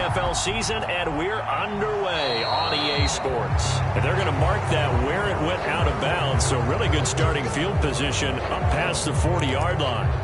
NFL season, and we're underway on EA Sports. And they're going to mark that where it went out of bounds, so really good starting field position up past the 40-yard line.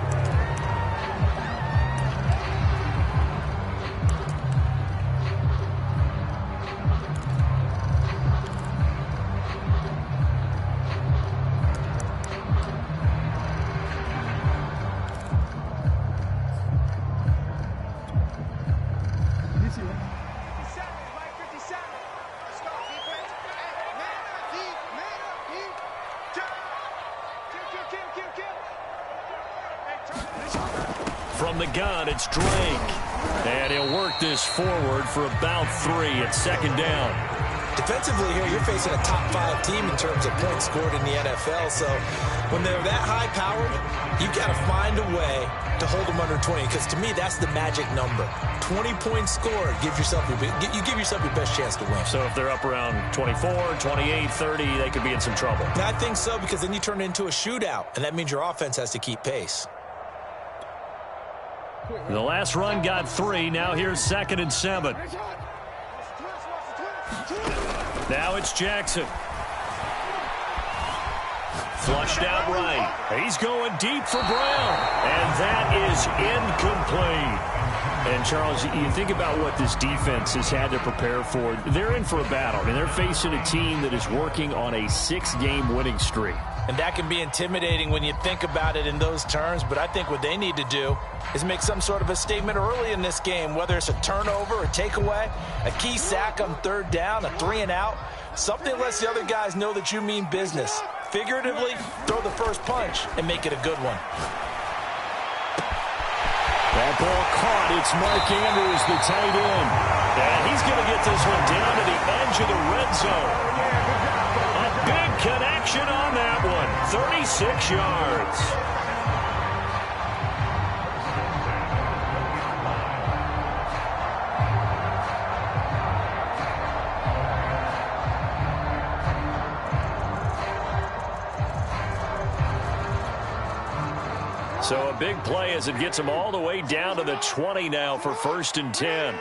From the gun, it's Drake. And he'll work this forward for about 3 at second down. Defensively here, you're facing a top-5 team in terms of points scored in the NFL. So when they're that high-powered, you've got to find a way to hold them under 20. Because to me, that's the magic number. 20 points scored, you give yourself your best chance to win. So if they're up around 24, 28, 30, they could be in some trouble. I think so, because then you turn it into a shootout, and that means your offense has to keep pace. The last run got 3. Now here's 2nd and 7. Now it's Jackson. Flushed out right. He's going deep for Brown. And that is incomplete. And, Charles, you think about what this defense has had to prepare for. They're in for a battle. I mean, they're facing a team that is working on a 6-game winning streak. And that can be intimidating when you think about it in those terms. But I think what they need to do is make some sort of a statement early in this game, whether it's a turnover, a takeaway, a key sack on 3rd down, a 3-and-out. Something lets the other guys know that you mean business. Figuratively, throw the first punch and make it a good one. That ball caught. It's Mark Andrews, the tight end. And he's going to get this one down to the edge of the red zone. A big connection on that one. 36 yards. So a big play as it gets him all the way down to the 20 now for 1st and 10.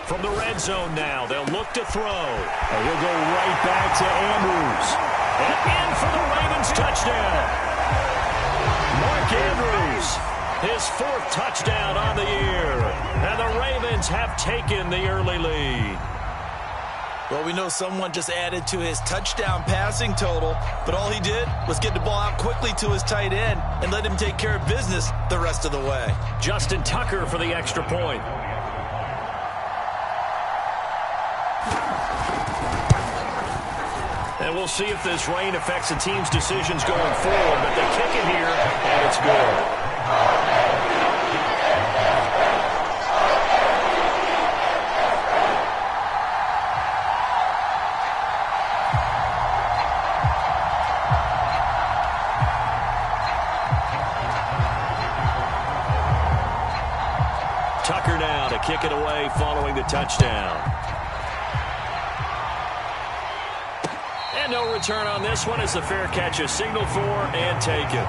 From the red zone now, they'll look to throw. And he'll go right back to Andrews. And in for the Ravens touchdown. Mark Andrews, his 4th touchdown on the year. And the Ravens have taken the early lead. Well, we know someone just added to his touchdown passing total, but all he did was get the ball out quickly to his tight end and let him take care of business the rest of the way. Justin Tucker for the extra point. And we'll see if this rain affects the team's decisions going forward, but they kick it here, and it's good. Tucker now to kick it away following the touchdown. And no return on this one as the fair catch is signaled for and taken.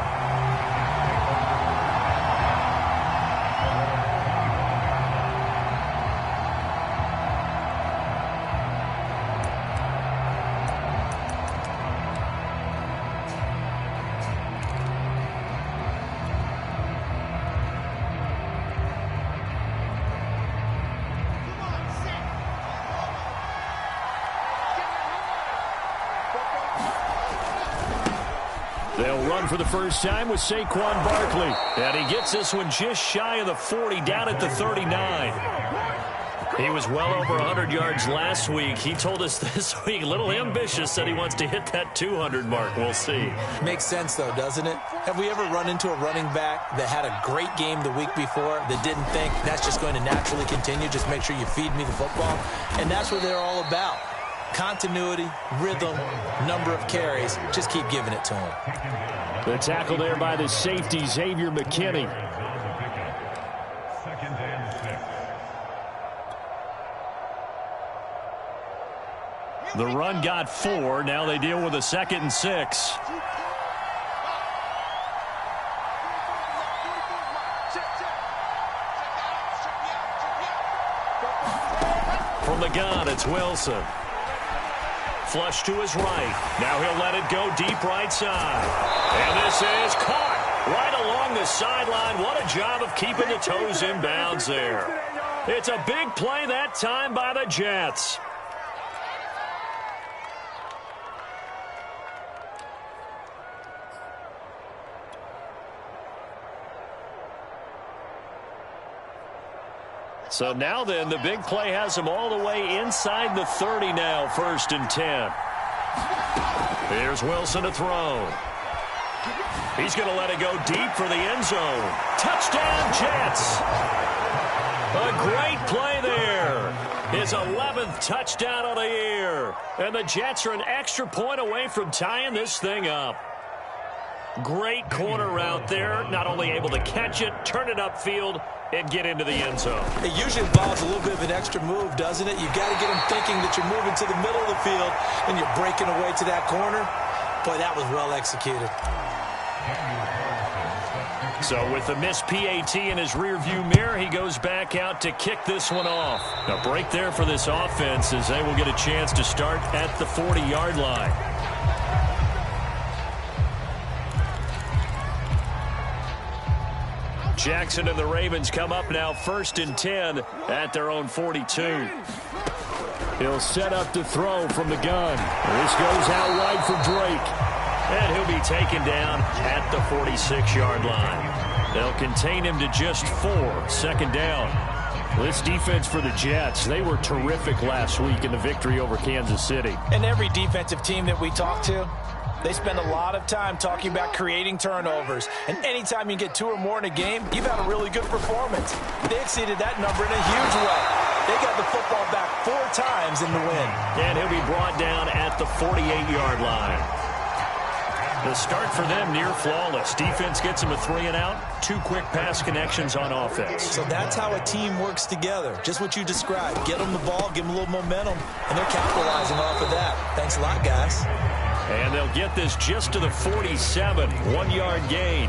They'll run for the first time with Saquon Barkley. And he gets this one just shy of the 40, down at the 39. He was well over 100 yards last week. He told us this week, a little ambitious, said he wants to hit that 200 mark. We'll see. Makes sense, though, doesn't it? Have we ever run into a running back that had a great game the week before that didn't think that's just going to naturally continue? Just make sure you feed me the football. And that's what they're all about. Continuity, rhythm, number of carries. Just keep giving it to him. The tackle there by the safety, Xavier McKinney. The run got 4. Now they deal with a 2nd and 6. From the gun, it's Wilson. Flush to his right. Now he'll let it go deep right side. And this is caught right along the sideline. What a job of keeping the toes in bounds there. It's a big play that time by the Jets. So now then, the big play has him all the way inside the 30 now, 1st and 10. Here's Wilson to throw. He's going to let it go deep for the end zone. Touchdown, Jets. A great play there. His 11th touchdown of the year. And the Jets are an extra point away from tying this thing up. Great corner route there. Not only able to catch it, turn it upfield, and get into the end zone. It usually involves a little bit of an extra move, doesn't it? You've got to get them thinking that you're moving to the middle of the field and you're breaking away to that corner. Boy, that was well executed. So with the missed PAT in his rearview mirror, he goes back out to kick this one off. A break there for this offense as they will get a chance to start at the 40-yard line. Jackson and the Ravens come up now 1st and 10 at their own 42. He'll set up to throw from the gun. This goes out wide for Drake. And he'll be taken down at the 46-yard line. They'll contain him to just 4, 2nd down. This defense for the Jets, they were terrific last week in the victory over Kansas City. And every defensive team that we talk to, they spend a lot of time talking about creating turnovers. And anytime you get 2 or more in a game, you've had a really good performance. They exceeded that number in a huge way. They got the football back 4 times in the win. And he'll be brought down at the 48-yard line. The start for them near flawless. Defense gets them a 3-and-out, 2 quick pass connections on offense. So that's how a team works together. Just what you described. Get them the ball, give them a little momentum, and they're capitalizing off of that. Thanks a lot, guys. And they'll get this just to the 47, 1-yard gain.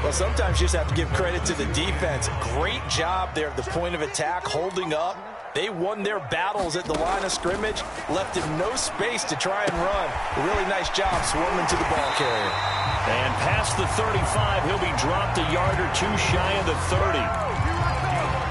Well, sometimes you just have to give credit to the defense. Great job there at the point of attack, holding up. They won their battles at the line of scrimmage, left him no space to try and run. A really nice job swarming to the ball carrier. And past the 35, he'll be dropped a yard or 2 shy of the 30.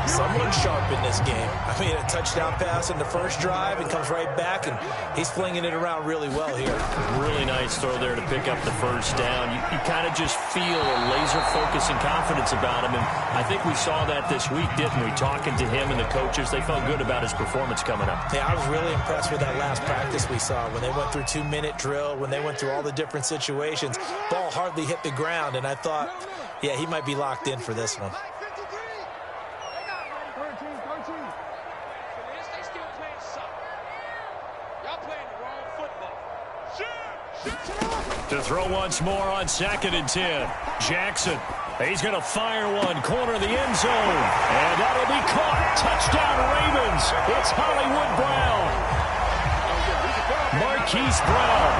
Someone sharp in this game. I mean, a touchdown pass in the first drive and comes right back, and he's flinging it around really well here. Really nice throw there to pick up the first down. You kind of just feel a laser focus and confidence about him, and I think we saw that this week, didn't we? Talking to him and the coaches, they felt good about his performance coming up. Yeah, I was really impressed with that last practice we saw when they went through 2-minute drill, when they went through all the different situations. Ball hardly hit the ground, and I thought, yeah, he might be locked in for this one. To throw once more on 2nd and 10. Jackson, he's going to fire one, corner of the end zone. And that'll be caught. Touchdown, Ravens. It's Hollywood Brown. Marquise Brown,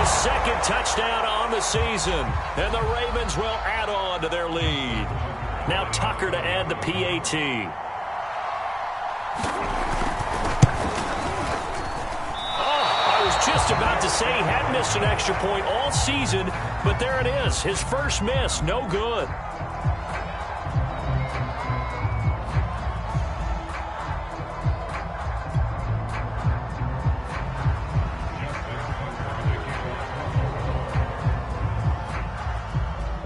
his 2nd touchdown on the season. And the Ravens will add on to their lead. Now Tucker to add the PAT. Just about to say he hadn't missed an extra point all season, but there it is. His first miss, no good.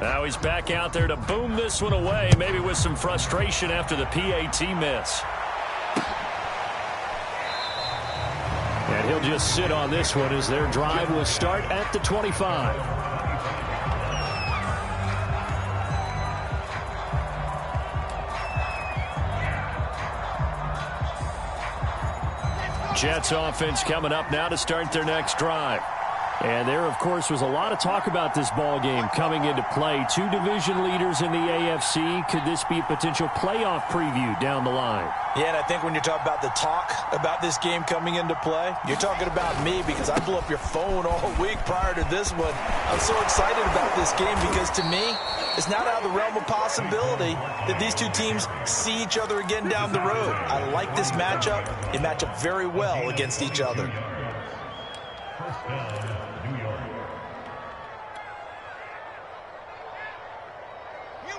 Now he's back out there to boom this one away, maybe with some frustration after the PAT miss. And he'll just sit on this one as their drive will start at the 25. Jets offense coming up now to start their next drive. And there, of course, was a lot of talk about this ball game coming into play. Two division leaders in the AFC. Could this be a potential playoff preview down the line? Yeah, and I think when you're talking about the talk about this game coming into play, you're talking about me because I blew up your phone all week prior to this one. I'm so excited about this game because to me, it's not out of the realm of possibility that these two teams see each other again down the road. I like this matchup. They match up very well against each other.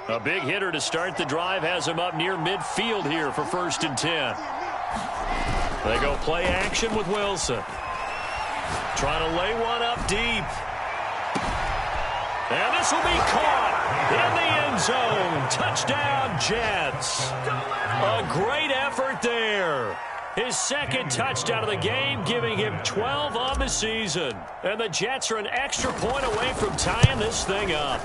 A big hitter to start the drive has him up near midfield here for 1st and 10. They go play action with Wilson. Trying to lay one up deep. And this will be caught in the end zone. Touchdown, Jets. A great effort there. His second touchdown of the game, giving him 12 on the season. And the Jets are an extra point away from tying this thing up.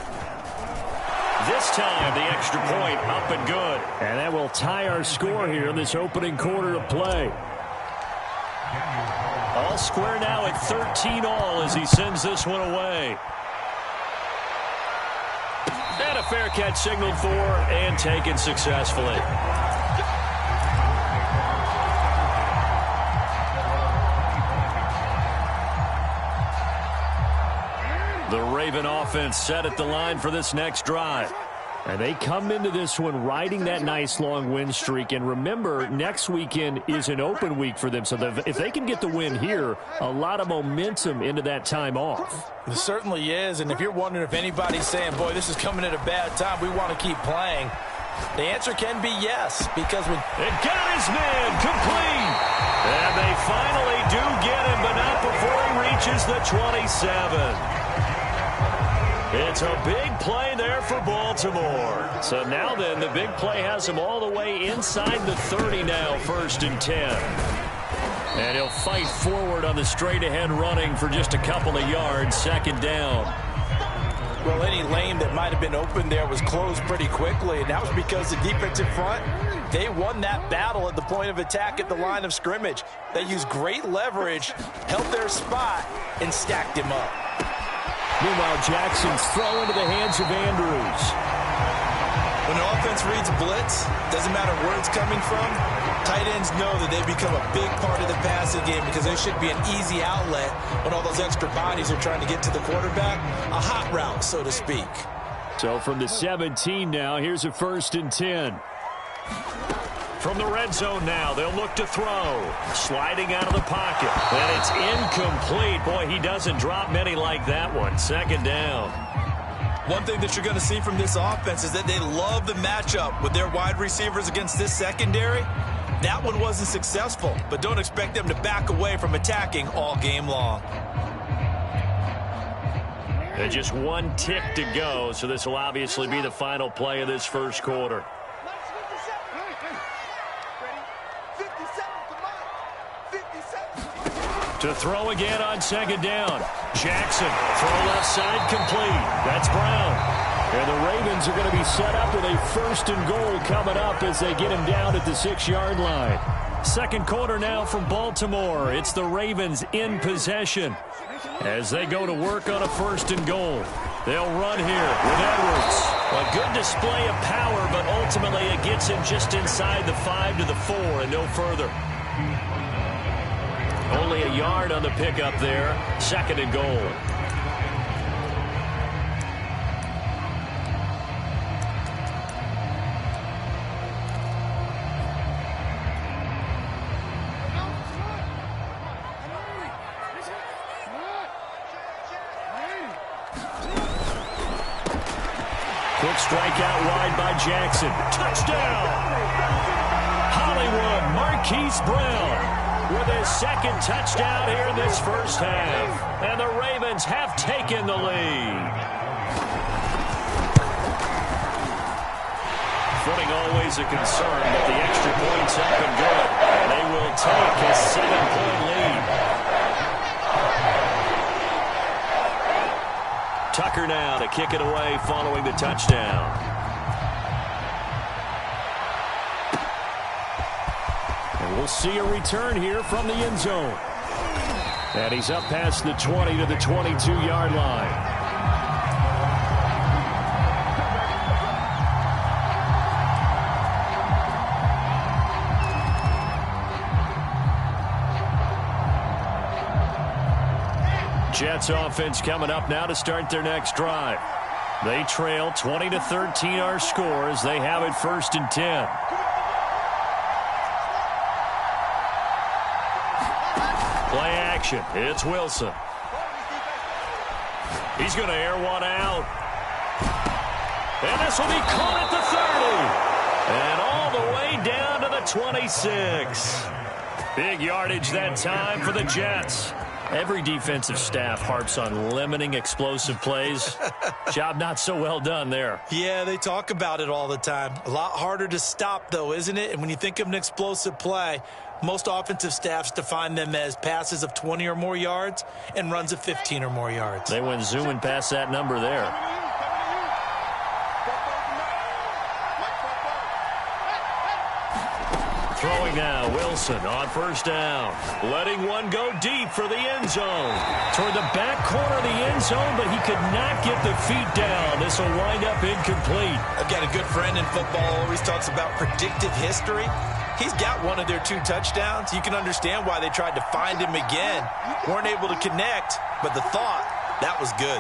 This time, the extra point up and good. And that will tie our score here in this opening quarter of play. All square now at 13 all as he sends this one away. And a fair catch signaled for and taken successfully. The Raven offense set at the line for this next drive. And they come into this one riding that nice long win streak. And remember, next weekend is an open week for them. So if they can get the win here, a lot of momentum into that time off. It certainly is. And if you're wondering if anybody's saying, boy, this is coming at a bad time, we want to keep playing, the answer can be yes. Because when it got his man complete. And they finally do get him, but not before he reaches the 27. It's a big play there for Baltimore. So now then, the big play has him all the way inside the 30 now, 1st and 10. And he'll fight forward on the straight-ahead running for just a couple of yards, 2nd down. Well, any lane that might have been open there was closed pretty quickly, and that was because the defensive front, they won that battle at the point of attack at the line of scrimmage. They used great leverage, held their spot, and stacked him up. Meanwhile, Jackson's throw into the hands of Andrews. When the offense reads blitz, doesn't matter where it's coming from, tight ends know that they become a big part of the passing game because there should be an easy outlet when all those extra bodies are trying to get to the quarterback. A hot route, so to speak. So from the 17 now, here's a 1st and 10. From the red zone now, they'll look to throw. Sliding out of the pocket. And it's incomplete. Boy, he doesn't drop many like that one. 2nd down. One thing that you're going to see from this offense is that they love the matchup with their wide receivers against this secondary. That one wasn't successful, but don't expect them to back away from attacking all game long. And just one tick to go, so this will obviously be the final play of this first quarter. To throw again on 2nd down. Jackson, throw left side complete. That's Brown. And the Ravens are going to be set up with a 1st and goal coming up as they get him down at the 6-yard line. 2nd quarter now from Baltimore. It's the Ravens in possession as they go to work on a 1st and goal. They'll run here with Edwards. A good display of power, but ultimately it gets him just inside the 5 to the 4 and no further. Only a yard on the pickup there. 2nd and goal. Quick strike out wide by Jackson. Touchdown! Hollywood Marquise Brown with his 2nd touchdown here in this first half. And the Ravens have taken the lead. Footing always a concern, but the extra point's up and good. They will take a 7-point lead. Tucker now to kick it away following the touchdown. We'll see a return here from the end zone. And he's up past the 20 to the 22-yard line. Jets offense coming up now to start their next drive. They trail 20-13 our score as they have it 1st and 10. Play action. It's Wilson. He's going to air one out. And this will be caught at the 30. And all the way down to the 26. Big yardage that time for the Jets. Every defensive staff harps on limiting explosive plays. Job not so well done there. Yeah, they talk about it all the time. A lot harder to stop, though, isn't it? And when you think of an explosive play, most offensive staffs define them as passes of 20 or more yards and runs of 15 or more yards. They went zooming past that number there. Throwing now, Wilson on 1st down. Letting one go deep for the end zone. Toward the back corner of the end zone, but he could not get the feet down. This will wind up incomplete. I've got a good friend in football, always talks about predictive history. He's got one of their 2 touchdowns. You can understand why they tried to find him again. Weren't able to connect, but the thought, that was good.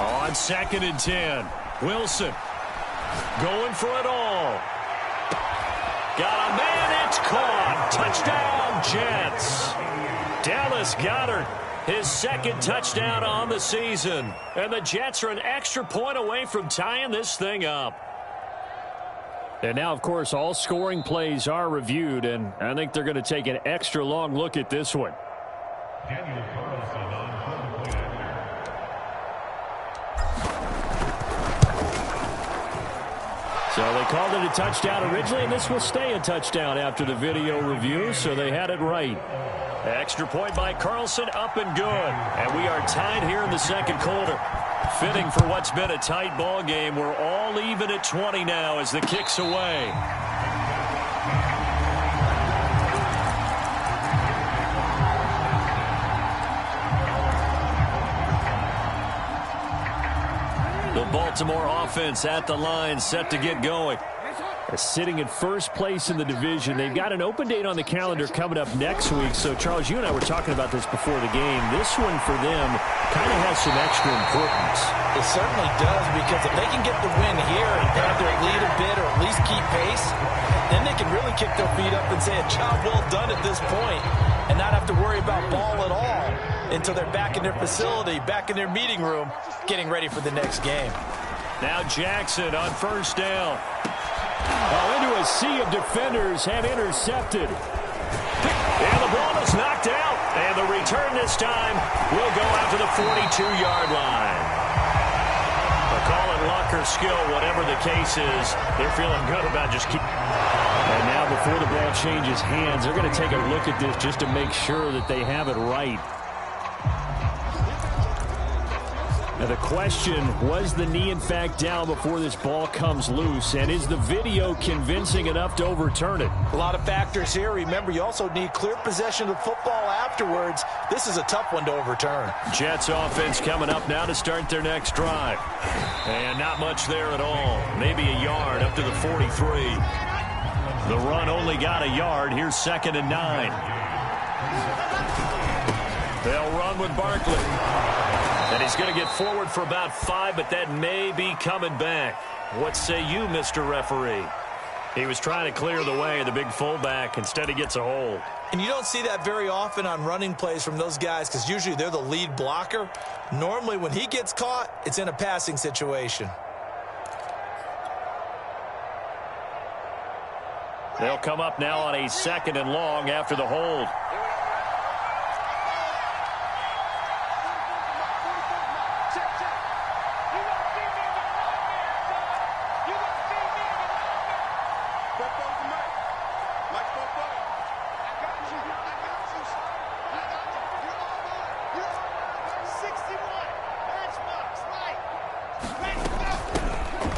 On 2nd and 10, Wilson going for it all. Got a man, it's caught. Touchdown, Jets. Dallas Goedert, his 2nd touchdown on the season. And the Jets are an extra point away from tying this thing up. And now, of course, all scoring plays are reviewed, and I think they're going to take an extra long look at this one. So they called it a touchdown originally, and this will stay a touchdown after the video review, so they had it right. Extra point by Carlson, up and good. And we are tied here in the 2nd quarter. Fitting for what's been a tight ball game. We're all even at 20 now as the kick's away. The Baltimore offense at the line, set to get going. Sitting in 1st place in the division. They've got an open date on the calendar coming up next week. So, Charles, you and I were talking about this before the game. This one for them kind of has some extra importance. It certainly does, because if they can get the win here and pad their lead a bit or at least keep pace, then they can really kick their feet up and say a job well done at this point and not have to worry about ball at all until they're back in their facility, back in their meeting room, getting ready for the next game. Now Jackson on 1st down. Into a sea of defenders have intercepted. And the ball is knocked out. And the return this time will go out to the 42-yard line. They'll call it luck or skill, whatever the case is. They're feeling good about just keep. And now before the ball changes hands, they're going to take a look at this just to make sure that they have it right. Now the question, was the knee in fact down before this ball comes loose? And is the video convincing enough to overturn it? A lot of factors here. Remember, you also need clear possession of the football afterwards. This is a tough one to overturn. Jets offense coming up now to start their next drive. And not much there at all. Maybe a yard up to the 43. The run only got a yard. Here's 2nd and 9. They'll run with Barkley. And he's going to get forward for about 5, but that may be coming back. What say you, Mr. Referee? He was trying to clear the way, the big fullback. Instead, he gets a hold. And you don't see that very often on running plays from those guys because usually they're the lead blocker. Normally, when he gets caught, it's in a passing situation. They'll come up now on a 2nd and long after the hold.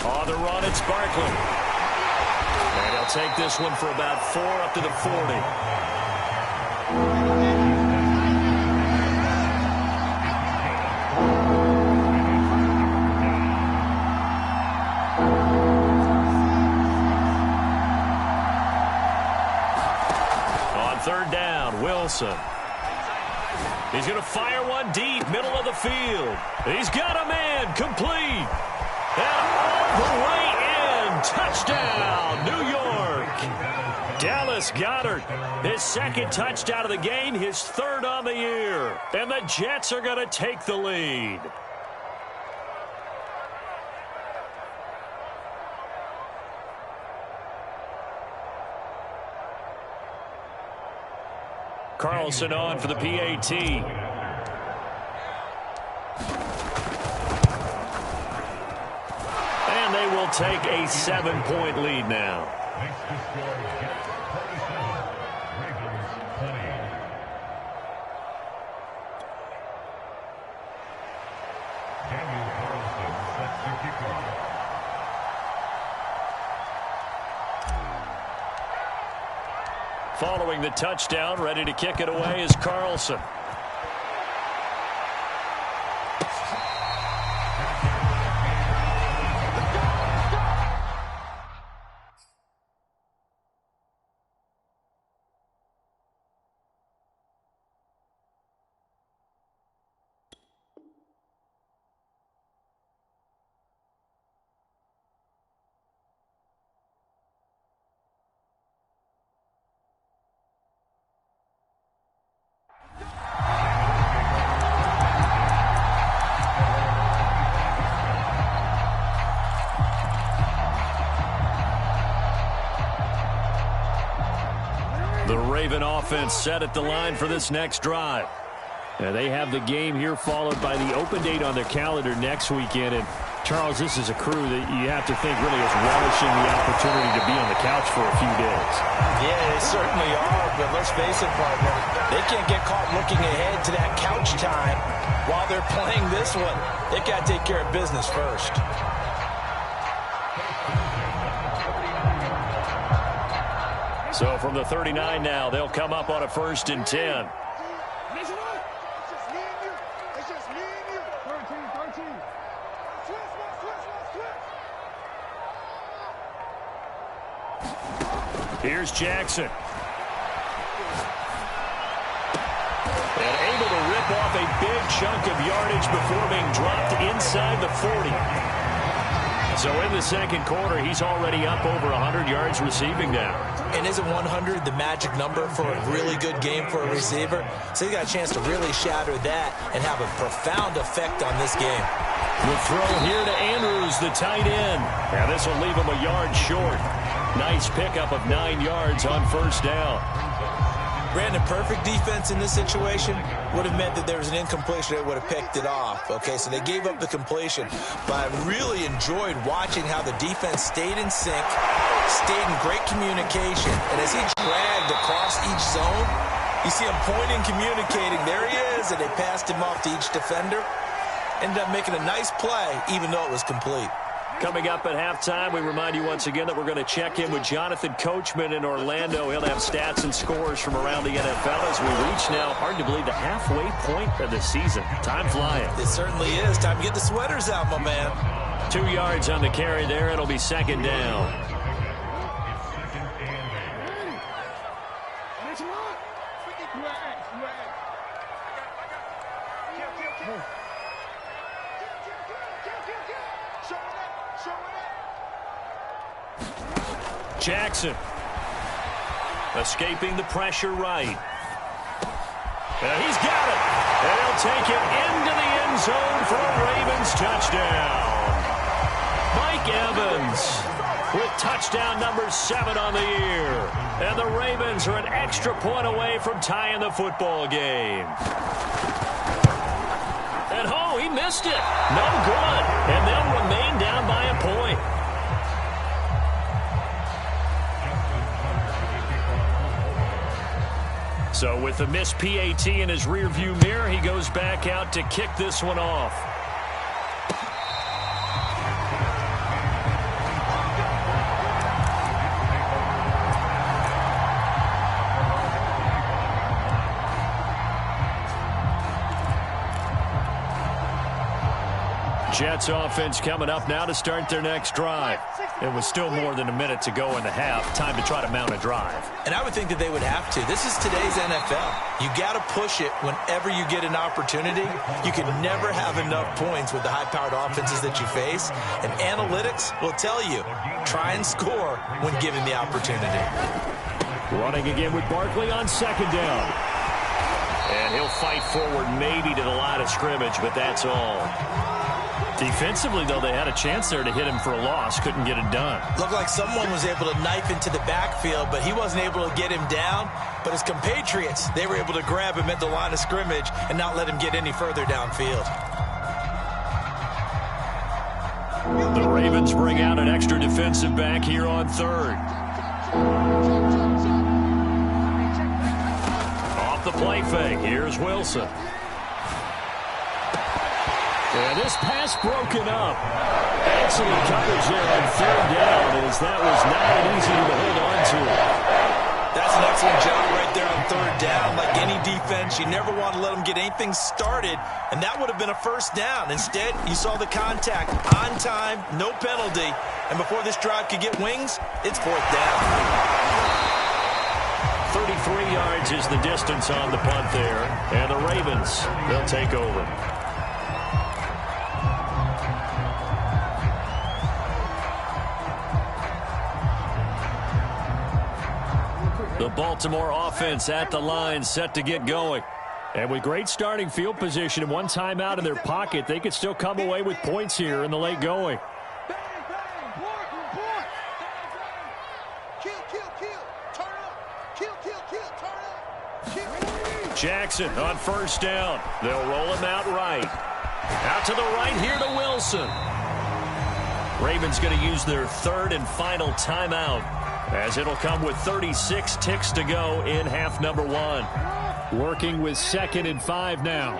On the run, it's Barkley. And he'll take this one for about 4 up to the 40. On third down, Wilson. He's going to fire one deep, middle of the field. He's got a man, complete. And all the way in. Touchdown, New York. Dallas Goedert, his second touchdown of the game, his third on the year. And the Jets are going to take the lead. Carlson on for the PAT. And they will take a 7-point lead now. Following the touchdown, ready to kick it away is Carlson. The Raven offense set at the line for this next drive. They have the game here followed by the open date on their calendar next weekend. And Charles, this is a crew that you have to think really is relishing the opportunity to be on the couch for a few days. Yeah, they certainly are, but let's face it, partner, they can't get caught looking ahead to that couch time while they're playing this one. They got to take care of business first. So from the 39 now, they'll come up on a 1st and 10. Here's Jackson. And able to rip off a big chunk of yardage before being dropped inside the 40. So in the second quarter, he's already up over 100 yards receiving now. And isn't 100 the magic number for a really good game for a receiver? So he got a chance to really shatter that and have a profound effect on this game. The throw here to Andrews, the tight end. Now this will leave him a yard short. Nice pickup of 9 yards on 1st down. Brandon, perfect defense in this situation would have meant that there was an incompletion that would have picked it off. Okay, so they gave up the completion. But I really enjoyed watching how the defense stayed in sync, stayed in great communication. And as he dragged across each zone, you see him pointing, communicating. There he is, and they passed him off to each defender. Ended up making a nice play, even though it was complete. Coming up at halftime, we remind you once again that we're going to check in with Jonathan Coachman in Orlando. He'll have stats and scores from around the NFL as we reach now, hard to believe, the halfway point of the season. Time flying. It certainly is. Time to get the sweaters out, my man. 2 yards on the carry there. It'll be 2nd down. Jackson escaping the pressure right. And he's got it. And he'll take it into the end zone for a Ravens touchdown. Mike Evans with touchdown number 7 on the year. And the Ravens are an extra point away from tying the football game. And oh, he missed it. No good. And they'll remain down by a point. So with the missed PAT in his rearview mirror, he goes back out to kick this one off. Jets offense coming up now to start their next drive. It was still more than a minute to go in the half. Time to try to mount a drive. And I would think that they would have to. This is today's NFL. You got to push it whenever you get an opportunity. You can never have enough points with the high-powered offenses that you face. And analytics will tell you, try and score when given the opportunity. Running again with Barkley on second down. And he'll fight forward maybe to the line of scrimmage, but that's all. Defensively, though, they had a chance there to hit him for a loss. Couldn't get it done. Looked like someone was able to knife into the backfield, but he wasn't able to get him down. But his compatriots, they were able to grab him at the line of scrimmage and not let him get any further downfield. The Ravens bring out an extra defensive back here on third. Off the play fake. Here's Wilson. And this pass broken up. Excellent coverage there on third down, as that was not easy to hold on to. That's an excellent job right there on third down. Like any defense, you never want to let them get anything started, and that would have been a first down. Instead, you saw the contact on time, no penalty, and before this drive could get wings, it's fourth down. 33 yards is the distance on the punt there, and the Ravens, they'll take over. The Baltimore offense at the line, set to get going. And with great starting field position and one timeout in their pocket, they could still come away with points here in the late going. Jackson on first down. They'll roll him out right. Out to the right here to Wilson. Ravens going to use their third and final timeout, as it'll come with 36 ticks to go in half number one. Working with 2nd and 5 now.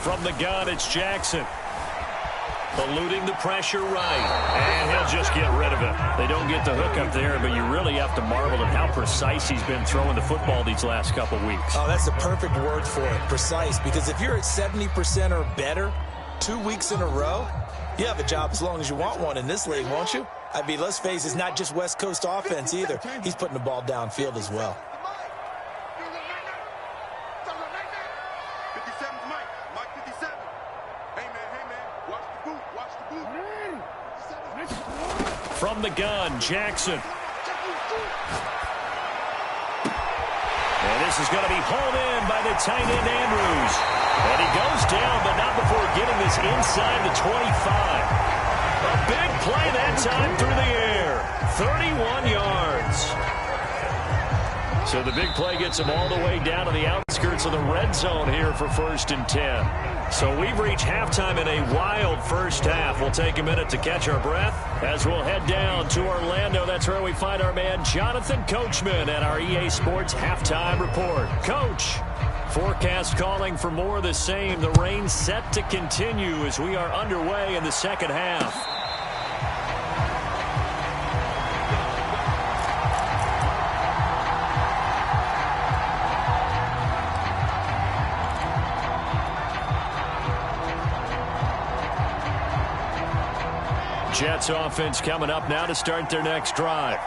From the gun, it's Jackson. Eluding the pressure right. And he'll just get rid of it. They don't get the hook up there, but you really have to marvel at how precise he's been throwing the football these last couple weeks. Oh, that's the perfect word for it, precise. Because if you're at 70% or better 2 weeks in a row, you have a job as long as you want one in this league, won't you? I mean, let's face it, it's not just West Coast offense either. He's putting the ball downfield as well. From the gun, Jackson. And this is going to be hauled in by the tight end, Andrews. And he goes down, but not before getting this inside the 25. A big play that time through the air. 31 yards. So the big play gets him all the way down to the outskirts of the red zone here for 1st and 10. So we've reached halftime in a wild first half. We'll take a minute to catch our breath as we'll head down to Orlando. That's where we find our man Jonathan Coachman at our EA Sports Halftime Report. Coach, forecast calling for more of the same. The rain set to continue as we are underway in the second half. Jets offense coming up now to start their next drive.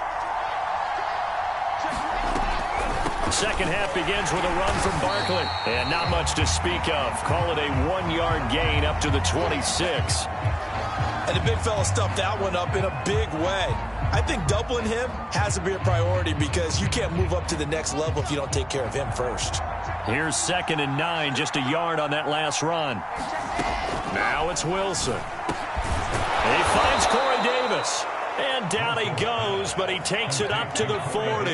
Second half begins with a run from Barkley. And not much to speak of. Call it a 1-yard gain up to the 26. And the big fella stuffed that one up in a big way. I think doubling him has to be a priority because you can't move up to the next level if you don't take care of him first. Here's 2nd and 9, just a yard on that last run. Now it's Wilson. He finds Corey Davis. And down he goes, but he takes it up to the 40.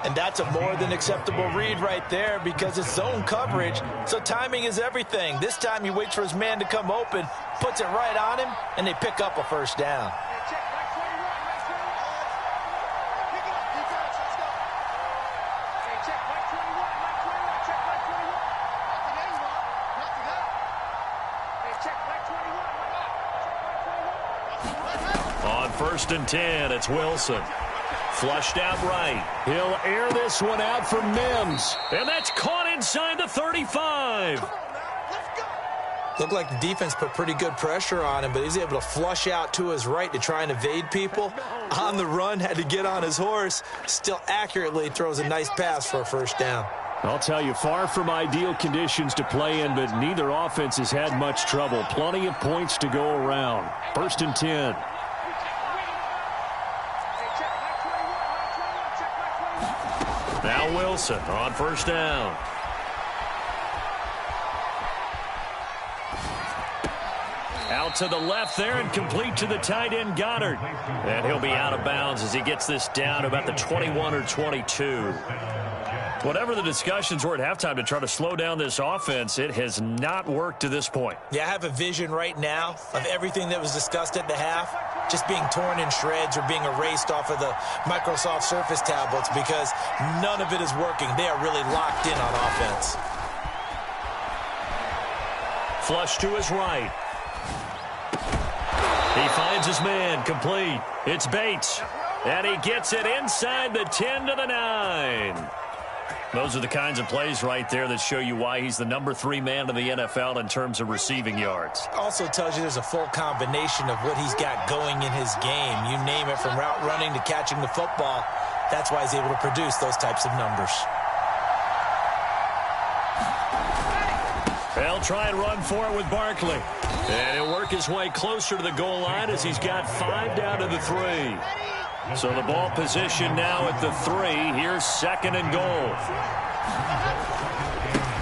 And that's a more than acceptable read right there because it's zone coverage, so timing is everything. This time he waits for his man to come open, puts it right on him, and they pick up a first down. On 1st and 10, it's Wilson. Flushed out right. He'll air this one out for Mims. And that's caught inside the 35. Looked like the defense put pretty good pressure on him, but he's able to flush out to his right to try and evade people. On the run, had to get on his horse. Still accurately throws a nice pass for a first down. I'll tell you, far from ideal conditions to play in, but neither offense has had much trouble. Plenty of points to go around. 1st and 10. Now Wilson on 1st down. Out to the left there and complete to the tight end Goddard. And he'll be out of bounds as he gets this down about the 21 or 22. Whatever the discussions were at halftime to try to slow down this offense, it has not worked to this point. Yeah, I have a vision right now of everything that was discussed at the half just being torn in shreds or being erased off of the Microsoft Surface tablets because none of it is working. They are really locked in on offense. Flush to his right. He finds his man, complete. It's Bates, and he gets it inside the 10 to the 9. Those are the kinds of plays right there that show you why he's the number 3 man in the NFL in terms of receiving yards. Also tells you there's a full combination of what he's got going in his game. You name it, from route running to catching the football. That's why he's able to produce those types of numbers. They'll try and run for it with Barkley. And he'll work his way closer to the goal line as he's got 5 down to the 3. So the ball position now at the 3. Here's 2nd and goal.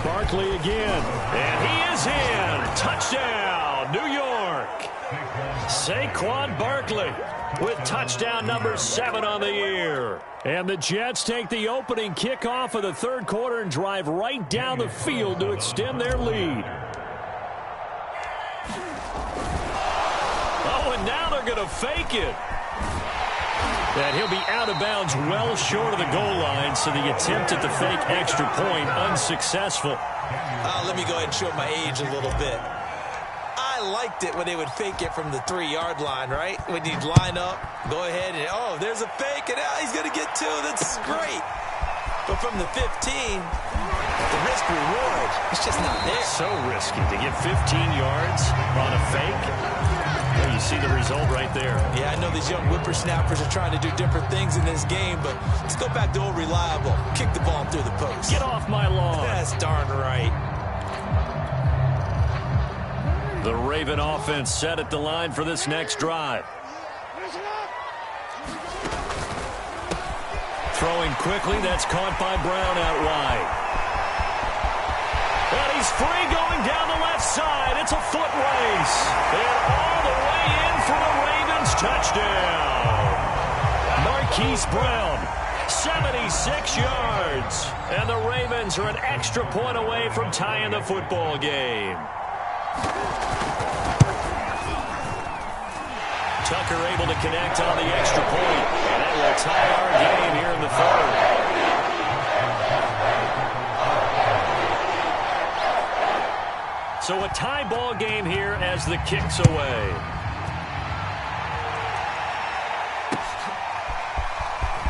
Barkley again. And he is in. Touchdown, New York. Saquon Barkley with touchdown number 7 on the year. And the Jets take the opening kickoff of the 3rd quarter and drive right down the field to extend their lead. Oh, and now they're going to fake it. And he'll be out of bounds well short of the goal line, so the attempt at the fake extra point unsuccessful. Let me go ahead and show my age a little bit. I liked it when they would fake it from the 3-yard line, right? When you'd line up, go ahead and, oh, there's a fake, and he's going to get 2. That's great. But from the 15, the risk-reward, it's just not there. So risky to get 15 yards on a fake. Well, you see the result right there. Yeah, I know these young whippersnappers are trying to do different things in this game, but let's go back to old reliable. Kick the ball through the post. Get off my lawn. That's darn right. The Raven offense set at the line for this next drive. Throwing quickly, that's caught by Brown out wide. And he's free going down the left side. It's a foot race. And all the way in for the Ravens touchdown. Marquise Brown, 76 yards. And the Ravens are an extra point away from tying the football game. Tucker able to connect on the extra point. And that will tie our game here in the 3rd. So a tie ball game here as the kick's away.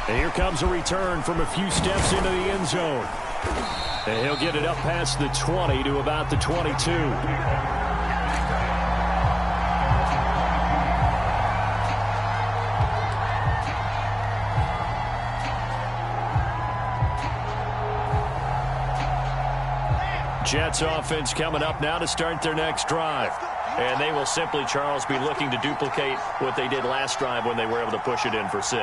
And here comes a return from a few steps into the end zone. And he'll get it up past the 20 to about the 22. Jets offense coming up now to start their next drive. And they will simply, Charles, be looking to duplicate what they did last drive when they were able to push it in for 6.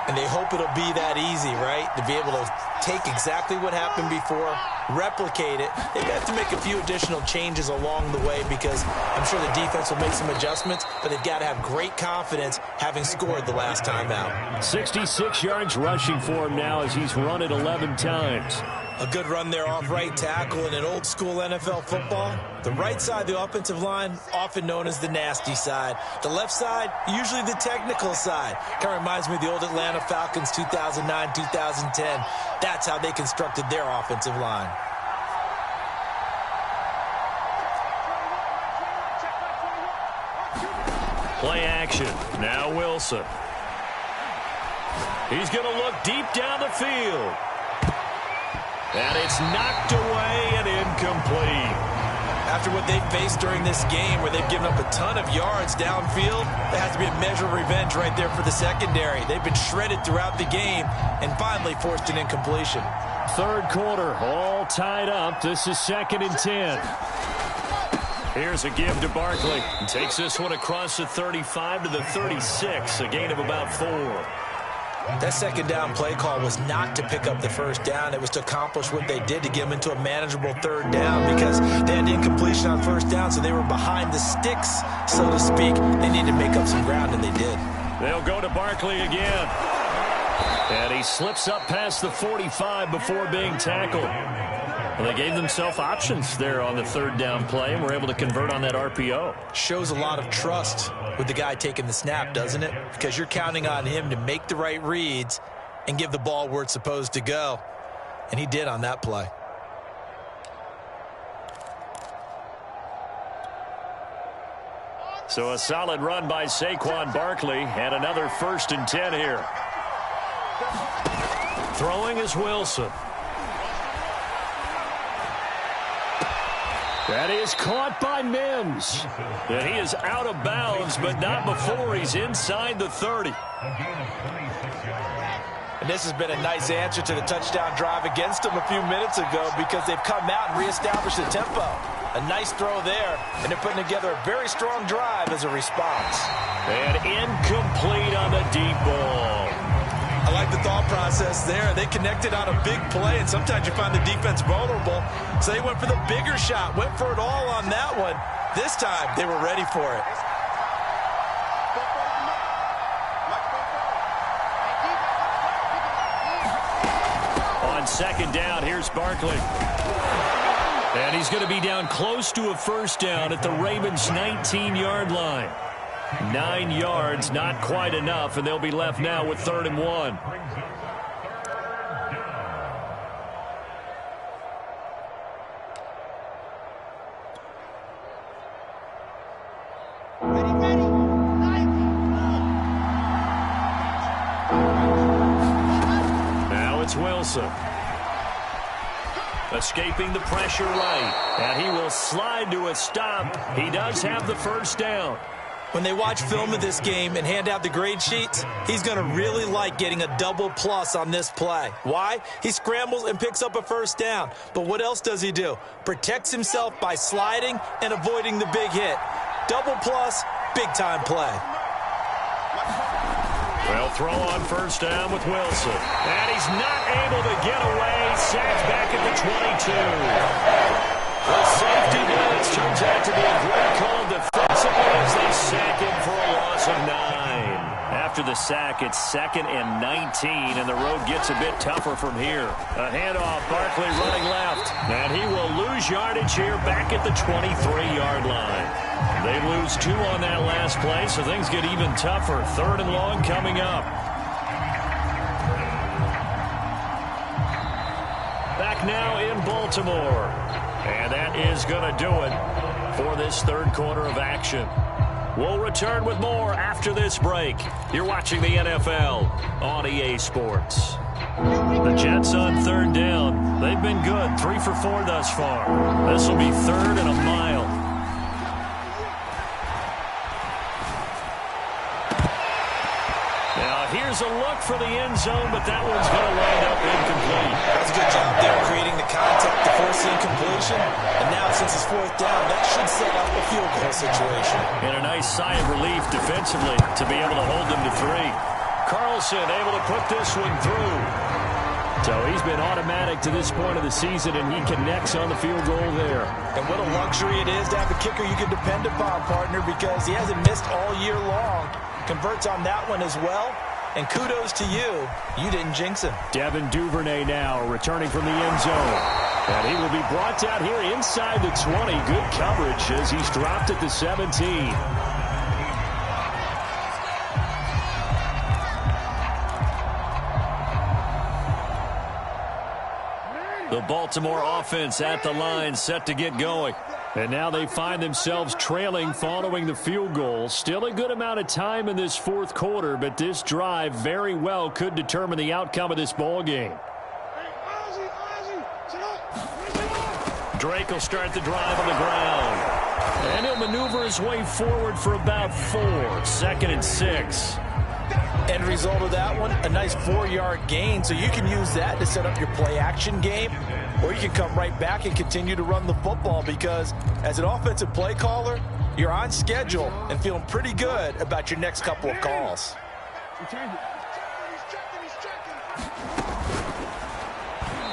And they hope it'll be that easy, right? To be able to take exactly what happened before, replicate it. They have to make a few additional changes along the way because I'm sure the defense will make some adjustments, but they've got to have great confidence having scored the last time out. 66 yards rushing for him now as he's run it 11 times. A good run there off right tackle in an old-school NFL football. The right side, the offensive line, often known as the nasty side. The left side, usually the technical side. Kind of reminds me of the old Atlanta Falcons 2009, 2010. That's how they constructed their offensive line. Play action. Now Wilson. He's going to look deep down the field. And it's knocked away and incomplete. After what they've faced during this game where they've given up a ton of yards downfield, there has to be a measure of revenge right there for the secondary. They've been shredded throughout the game and finally forced an incompletion. Third quarter, all tied up. This is 2nd and 10. Here's a give to Barkley. He takes this one across the 35 to the 36, a gain of about 4. That second down play call was not to pick up the first down. It was to accomplish what they did, to get them into a manageable third down, because they had incompletion on first down, so they were behind the sticks, so to speak. They needed to make up some ground, and they did. They'll go to Barkley again. And he slips up past the 45 before being tackled. Well, they gave themselves options there on the third down play and were able to convert on that RPO. Shows a lot of trust with the guy taking the snap, doesn't it? Because you're counting on him to make the right reads and give the ball where it's supposed to go. And he did on that play. So a solid run by Saquon Barkley, and another 1st and 10 here. Throwing is Wilson. That is caught by Mims. And he is out of bounds, but not before he's inside the 30. And this has been a nice answer to the touchdown drive against them a few minutes ago, because they've come out and reestablished the tempo. A nice throw there, and they're putting together a very strong drive as a response. And incomplete on the deep ball. I like the thought process there. They connected on a big play, and sometimes you find the defense vulnerable. So they went for the bigger shot, went for it all on that one. This time, they were ready for it. On 2nd down, here's Barkley. And he's going to be down close to a first down at the Ravens' 19-yard line. 9 yards, not quite enough, and they'll be left now with 3rd and 1. Now it's Wilson. Escaping the pressure right, and he will slide to a stop. He does have the first down. When they watch film of this game and hand out the grade sheets, he's going to really like getting a double plus on this play. Why? He scrambles and picks up a first down. But what else does he do? Protects himself by sliding and avoiding the big hit. Double plus, big-time play. Well, throw on first down with Wilson. And he's not able to get away. Sacked back at the 22. The safety blitz turns out to be a great call defensively as they sack him for a loss of 9. After the sack, it's 2nd and 19, and the road gets a bit tougher from here. A handoff, Barkley running left, and he will lose yardage here back at the 23-yard line. They lose 2 on that last play, so things get even tougher. 3rd and long coming up. Back now in Baltimore. And that is going to do it for this third quarter of action. We'll return with more after this break. You're watching the NFL on EA Sports. The Jets on 3rd down. They've been good, 3 for 4 thus far. This will be 3rd and a mile. Now here's a look for the end zone, but that one's going to wind up incomplete. That's a good job there creating the contact to force the incompletion. And now since it's 4th down, that should set up a field goal situation. And a nice sigh of relief defensively to be able to hold them to 3. Carlson able to put this one through. So he's been automatic to this point of the season, and he connects on the field goal there. And what a luxury it is to have a kicker you can depend upon, partner, because he hasn't missed all year long. Converts on that one as well. And kudos to you. You didn't jinx him. Devin Duvernay now returning from the end zone. And he will be brought down here inside the 20. Good coverage as he's dropped at the 17. The Baltimore offense at the line, set to get going. And now they find themselves trailing following the field goal. Still a good amount of time in this fourth quarter, but this drive very well could determine the outcome of this ball game. Drake will start the drive on the ground. And he'll maneuver his way forward for about 4. 2nd and 6. End result of that one, a nice 4-yard gain, so you can use that to set up your play-action game, or you can come right back and continue to run the football because as an offensive play caller, you're on schedule and feeling pretty good about your next couple of calls.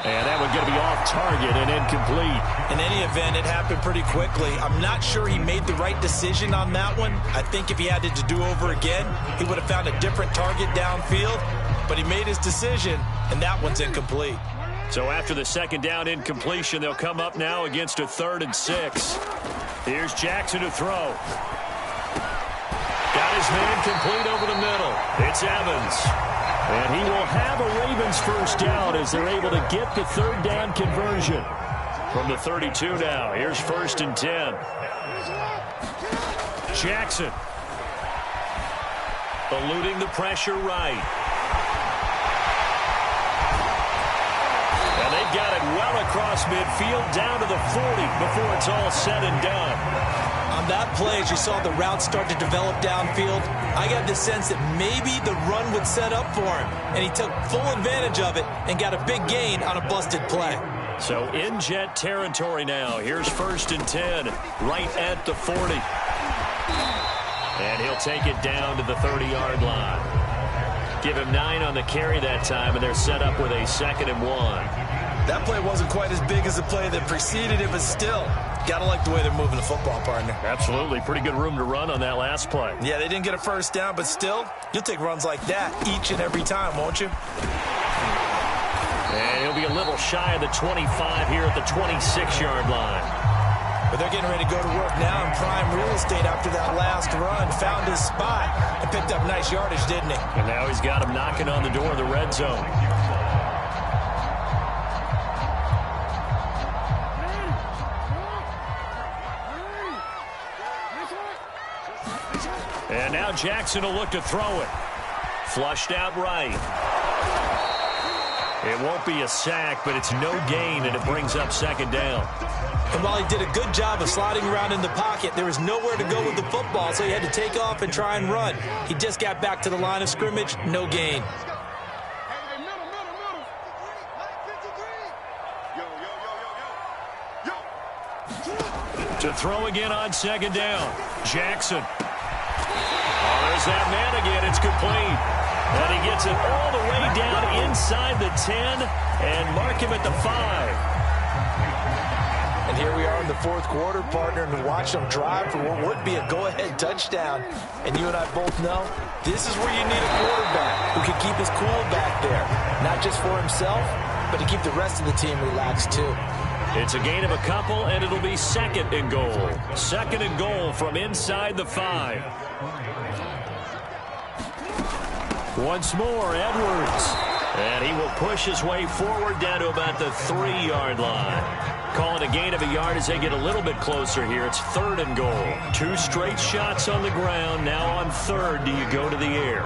And that one's going to be off target and incomplete. In any event, it happened pretty quickly. I'm not sure he made the right decision on that one. I think if he had to do over again, he would have found a different target downfield. But he made his decision, and that one's incomplete. So after the 2nd down incompletion, they'll come up now against a 3rd and 6. Here's Jackson to throw. Got his man complete over the middle. It's Evans. And he will have a Ravens first down as they're able to get the 3rd down conversion. From the 32 now, here's 1st and 10. Jackson. Eluding the pressure right. And they've got it well across midfield down to the 40 before it's all said and done. On that play, as you saw the route start to develop downfield, I got the sense that maybe the run would set up for him, and he took full advantage of it and got a big gain on a busted play. So in jet territory now. Here's 1st and 10, right at the 40. And he'll take it down to the 30-yard line. Give him 9 on the carry that time, and they're set up with a 2nd and 1. That play wasn't quite as big as the play that preceded it, but still, got to like the way they're moving the football, partner. Absolutely. Pretty good room to run on that last play. Yeah, they didn't get a first down, but still, you'll take runs like that each and every time, won't you? And he'll be a little shy of the 25 here at the 26-yard line. But they're getting ready to go to work now in prime real estate after that last run. Found his spot and picked up nice yardage, didn't he? And now he's got him knocking on the door of the red zone. And now Jackson will look to throw it. Flushed out right. It won't be a sack, but it's no gain, and it brings up 2nd down. And while he did a good job of sliding around in the pocket, there was nowhere to go with the football, so he had to take off and try and run. He just got back to the line of scrimmage, no gain. To throw again on 2nd down. Jackson. Oh, there's that man again. It's complete. And he gets it all the way down inside the 10 and mark him at the 5. And here we are in the 4th quarter, partner, and watch them drive for what would be a go-ahead touchdown. And you and I both know this is where you need a quarterback who can keep his cool back there. Not just for himself, but to keep the rest of the team relaxed too. It's a gain of a couple, and it'll be 2nd and goal. 2nd and goal from inside the 5. Once more, Edwards. And he will push his way forward down to about the 3-yard line. Calling a gain of a yard as they get a little bit closer here. It's 3rd and goal. 2 straight shots on the ground. Now on 3rd, do you go to the air?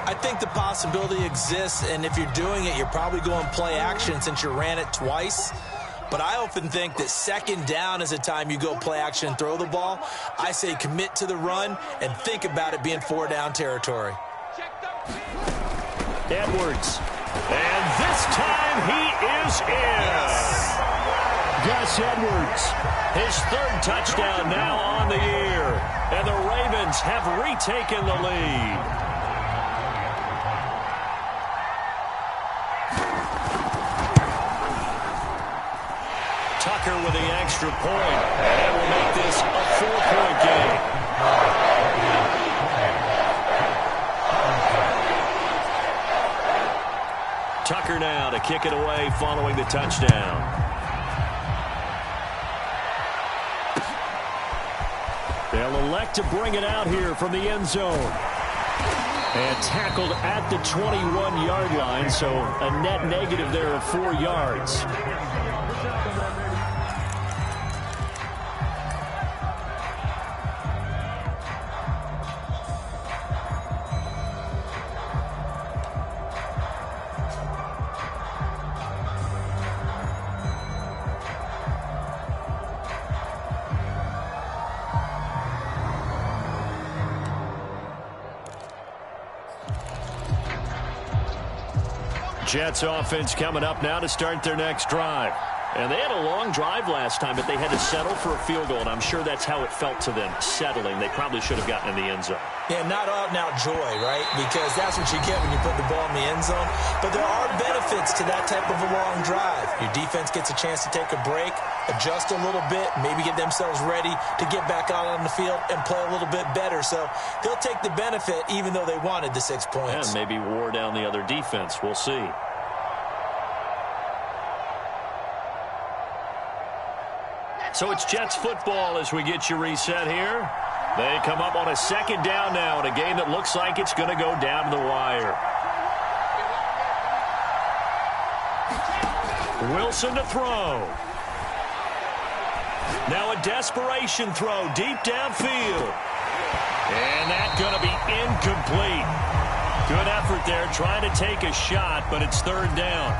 I think the possibility exists, and if you're doing it, you're probably going play action since you ran it twice. But I often think that 2nd down is a time you go play action and throw the ball. I say commit to the run and think about it being 4-down territory. Edwards. And this time he is in. Yes. Gus Edwards. His 3rd touchdown now on the year. And the Ravens have retaken the lead. Tucker with the extra point. And will make this a 4-point game. Tucker now to kick it away following the touchdown. They'll elect to bring it out here from the end zone. And tackled at the 21-yard line, so a net negative there of 4 yards. Jets offense coming up now to start their next drive. And they had a long drive last time, but they had to settle for a field goal, and I'm sure that's how it felt to them, settling. They probably should have gotten in the end zone. Yeah, not out-and-out joy, right? Because that's what you get when you put the ball in the end zone. But there are benefits to that type of a long drive. Your defense gets a chance to take a break, adjust a little bit, maybe get themselves ready to get back out on the field and play a little bit better. So they'll take the benefit even though they wanted the 6 points. And maybe wore down the other defense. We'll see. So it's Jets football as we get you reset here. They come up on a second down now in a game that looks like it's going to go down to the wire. Wilson to throw. Now a desperation throw deep downfield. And that's going to be incomplete. Good effort there trying to take a shot, but it's third down.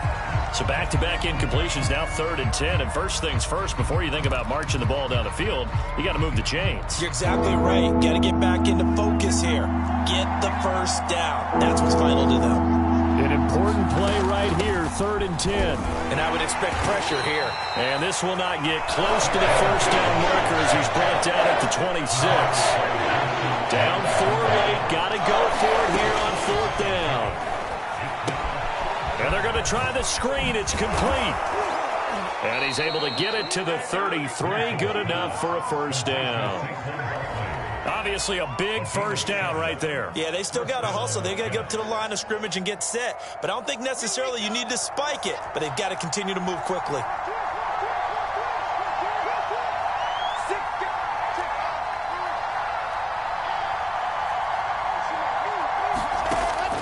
So back-to-back incompletions, now 3rd and 10. And first things first, before you think about marching the ball down the field, you got to move the chains. You're exactly right. Got to get back into focus here. Get the first down. That's what's vital to them. An important play right here, 3rd and 10. And I would expect pressure here. And this will not get close to the first down marker as he's brought down at the 26. Down 4 late. Got to go for it here on 4th down. And they're going to try the screen. It's complete. And he's able to get it to the 33. Good enough for a first down. Obviously a big first down right there. Yeah, they still got to hustle. They got to get up to the line of scrimmage and get set. But I don't think necessarily you need to spike it. But they've got to continue to move quickly.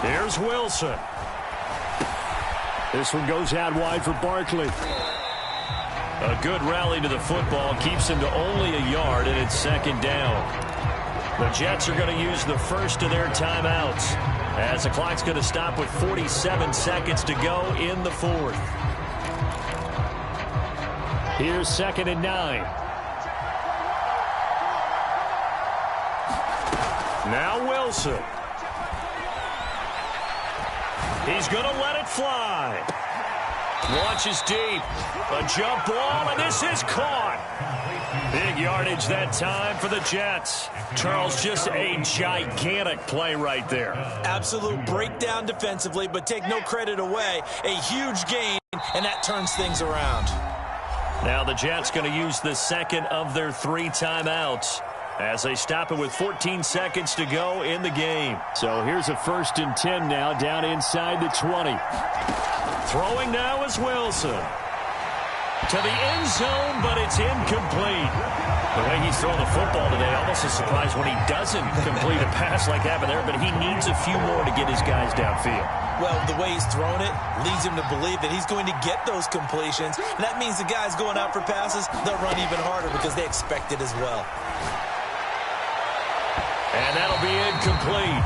Here's Wilson. This one goes out wide for Barkley. A good rally to the football keeps him to only a yard, and it's second down. The Jets are going to use the first of their timeouts as the clock's going to stop with 47 seconds to go in the 4th. Here's 2nd and 9. Now Wilson. He's going to let it fly. Launches deep. A jump ball, and this is caught. Big yardage that time for the Jets. Charles, just a gigantic play right there. Absolute breakdown defensively, but take no credit away. A huge gain, and that turns things around. Now the Jets going to use the second of their 3 timeouts as they stop it with 14 seconds to go in the game. So here's a 1st and 10 now down inside the 20. Throwing now is Wilson. To the end zone, but it's incomplete. The way he's throwing the football today, almost a surprise when he doesn't complete a pass like that there, but he needs a few more to get his guys downfield. Well, the way he's thrown it leads him to believe that he's going to get those completions. And that means the guys going out for passes, they'll run even harder because they expect it as well. And that'll be incomplete.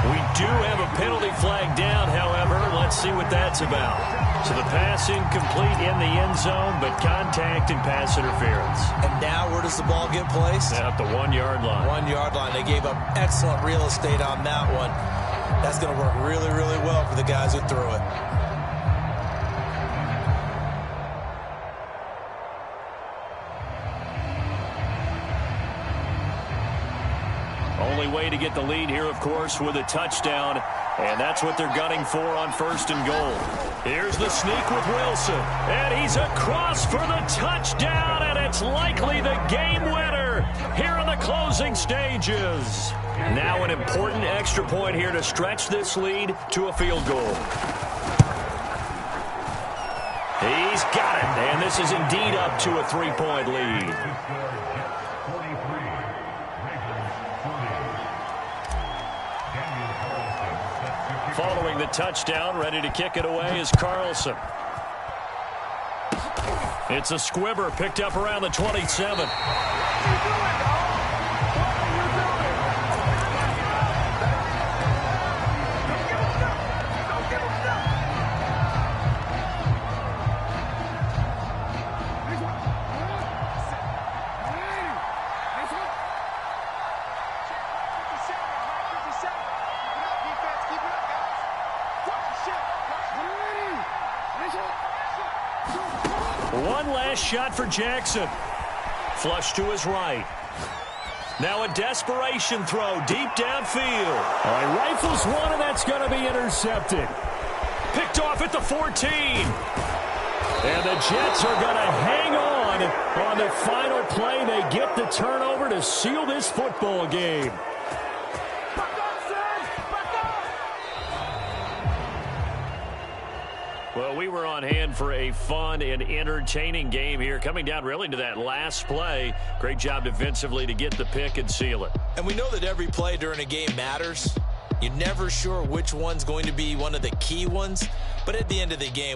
We do have a penalty flag down, however. Let's see what that's about. So the pass incomplete in the end zone, but contact and pass interference. And now where does the ball get placed? At the 1-yard line. 1-yard line. They gave up excellent real estate on that one. That's going to work really, really well for the guys who threw it. Only way to get the lead here, of course, with a touchdown. And that's what they're gunning for on 1st and goal. Here's the sneak with Wilson. And he's across for the touchdown. And it's likely the game winner here in the closing stages. Now an important extra point here to stretch this lead to a field goal. He's got it. And this is indeed up to a 3-point lead. Following the touchdown, ready to kick it away is Carlson. It's a squibber picked up around the 27. shot for Jackson. Flush to his right. Now a desperation throw deep downfield. All right, rifles one, and that's going to be intercepted. Picked off at the 14. And the Jets are going to hang on the final play. They get the turnover to seal this football game. Well, we were on hand for a fun and entertaining game here, coming down really to that last play. Great job defensively to get the pick and seal it. And we know that every play during a game matters. You're never sure which one's going to be one of the key ones, but at the end of the game,